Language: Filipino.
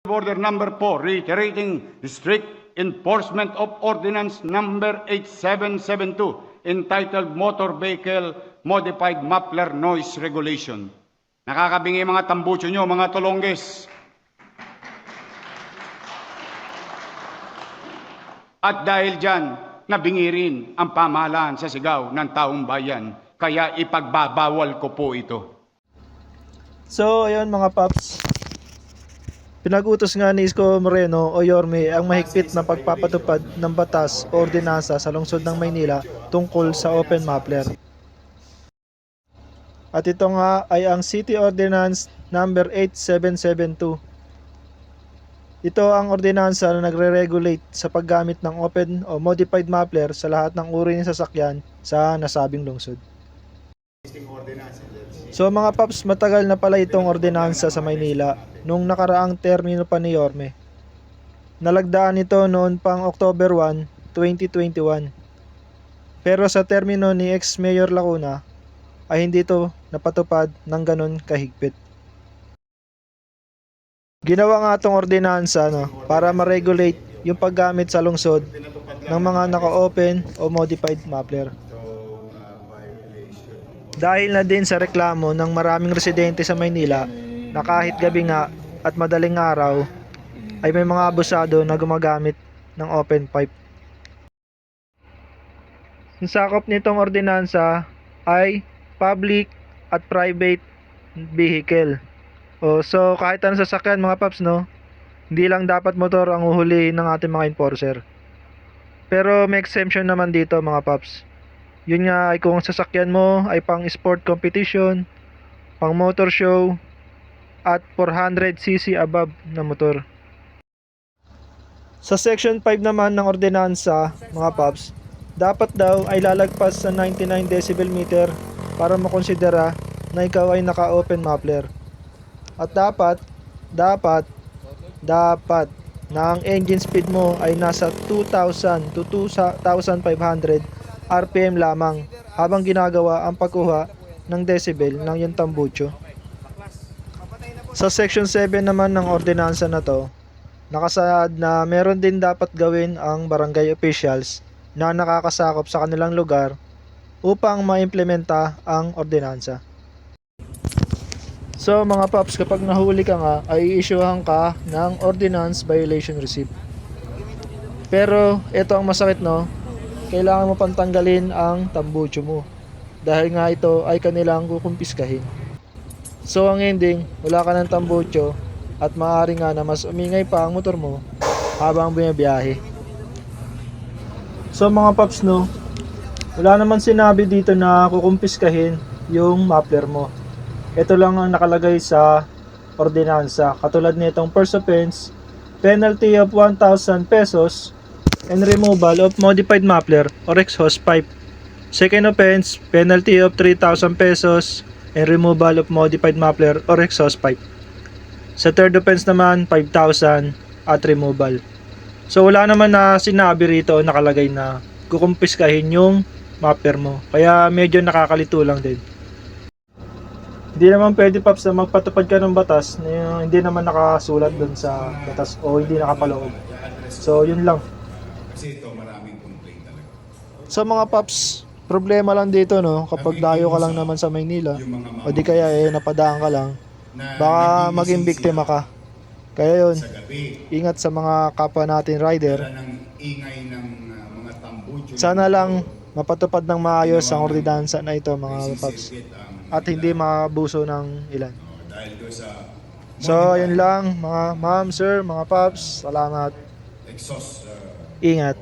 Order number 4, reiterating the strict enforcement of Ordinance number 8772 entitled Motor Vehicle Modified Muffler Noise Regulation. Nakakabingi mga tambucho nyo, mga tolongges. At dahil dyan, nabingi rin ang pamahalaan sa sigaw ng taong bayan. Kaya ipagbabawal ko po ito. So, ayun mga paps. Pinag-utos nga ni Isko Moreno o Yorme ang mahigpit na pagpapatupad ng batas o ordinansa sa lungsod ng Maynila tungkol sa open muffler. At ito nga ay ang City Ordinance number 8772. Ito ang ordinansa na nagre-regulate sa paggamit ng open o modified muffler sa lahat ng uri ng sasakyan sa nasabing lungsod. So mga paps, matagal na pala itong ordinansa sa Maynila nung nakaraang termino pa ni Yorme. Nalagdaan ito noon pang October 1, 2021. Pero sa termino ni ex-Mayor Lacuna ay hindi ito napatupad ng ganun kahigpit. Ginawa nga itong ordinansa para ma-regulate yung paggamit sa lungsod ng mga naka-open o modified muffler. Dahil na din sa reklamo ng maraming residente sa Maynila na kahit gabi nga at madaling araw ay may mga abusado na gumagamit ng open pipe. Ang sakop nitong ordinansa ay public at private vehicle. So kahit anong sasakyan mga paps, hindi lang dapat motor ang uhulihin ng ating mga enforcer. Pero may exemption naman dito mga paps. Yun nga ay kung sasakyan mo ay pang sport competition, pang motor show, at 400cc above na motor. Sa section 5 naman ng ordinansa, mga paps, dapat daw ay lalagpas sa 99 decibel meter para makonsidera na ikaw ay naka-open muffler. At dapat na ang engine speed mo ay nasa 2,000 to 2,500 RPM lamang habang ginagawa ang pagkuha ng decibel ng iyong tambucho. Sa section 7 naman ng ordinansa na to, nakasaad na meron din dapat gawin ang barangay officials na nakakasakop sa kanilang lugar upang maimplementa ang ordinansa. So mga paps, kapag nahuli ka nga ay i-issuehan ka ng ordinance violation receipt. Pero ito ang masakit, kailangan mo pantanggalin ang tambucho mo dahil nga ito ay kanilang kukumpiskahin. So ang ending, wala ka ng tambucho at maaari nga na mas umingay pa ang motor mo habang bumibiyahe. So mga paps, wala naman sinabi dito na kukumpiskahin yung muffler mo. Ito lang ang nakalagay sa ordinansa. Katulad nitong first offense, penalty of 1,000 pesos and removal of modified muffler or exhaust pipe. Second offense, penalty of 3,000 pesos and removal of modified muffler or exhaust pipe. Sa third offense naman, 5,000 at removal. So wala naman na sinabi rito o nakalagay na kukumpiskahin yung muffler mo. Kaya medyo nakakalito lang din. Hindi naman pwede paps na magpatupad ka ng batas na hindi naman nakasulat dun sa batas o hindi nakapaloob. So yun lang. Kasi ito maraming complaint talaga. Sa mga paps, problema lang dito kapag dayo ka lang naman sa Maynila o di kaya napadaan ka lang, baka maging biktima ka. Kaya yun, ingat sa mga kapwa natin rider. Sana lang mapatupad ng maayos ang ordinansa na ito mga paps at hindi maabuso ng ilan. So yun lang mga ma'am, sir, mga paps, salamat. Ingat.